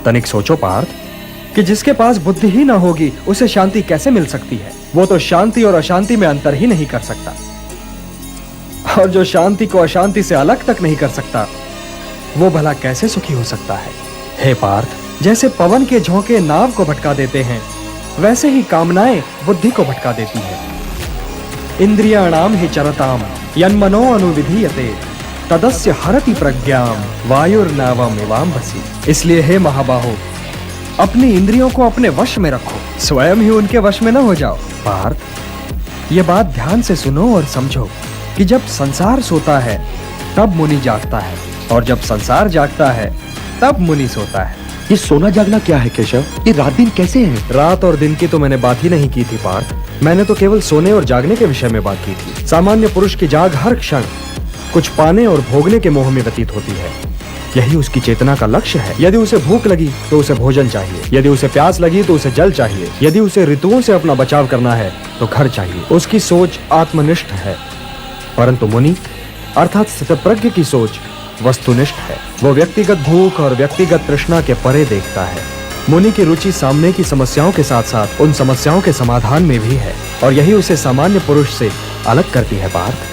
तनिक सोचो पार्थ कि जिसके पास बुद्धि ही ना होगी उसे शांति कैसे मिल सकती है। वो तो शांति और अशांति में अंतर ही नहीं कर सकता, और जो शांति को अशांति से अलग तक नहीं कर सकता वो भला कैसे सुखी हो सकता है। हे पार्थ, जैसे पवन के झोंके नाव को भटका देते हैं, वैसे ही कामनाएं बुद्धि को भटका देती है। इंद्रियाणाम हि चरताम यन्मनो अनुविधीयते तदस्य हरति प्रज्ञाम वायुर्नावम इवाम्भसि। इसलिए हे महाबाहो, अपनी इंद्रियों को अपने वश में रखो, स्वयं ही उनके वश में न हो जाओ। पार्थ, ये बात ध्यान से सुनो और समझो कि जब संसार सोता है तब मुनि जागता है, और जब संसार जागता है तब मुनि सोता है। ये सोना जागना क्या है केशव? ये रात दिन कैसे है? रात और दिन की तो मैंने बात ही नहीं की थी पार्थ, मैंने तो केवल सोने और जागने के विषय में बात की थी। सामान्य पुरुष की जाग हर क्षण कुछ पाने और भोगने के मोह में व्यतीत होती है। यही उसकी चेतना का लक्ष्य है। यदि उसे भूख लगी तो उसे भोजन चाहिए, यदि उसे प्यास लगी तो उसे जल चाहिए, यदि उसे ऋतुओं से अपना बचाव करना है तो घर चाहिए। उसकी सोच आत्मनिष्ठ है, परंतु मुनि अर्थात स्थितप्रज्ञ की सोच वस्तुनिष्ठ है। वो व्यक्तिगत भूख और व्यक्तिगत तृष्णा के परे देखता है। मुनि की रुचि सामने की समस्याओं के साथ साथ उन समस्याओं के समाधान में भी है, और यही उसे सामान्य पुरुष से अलग करती है पार्थ।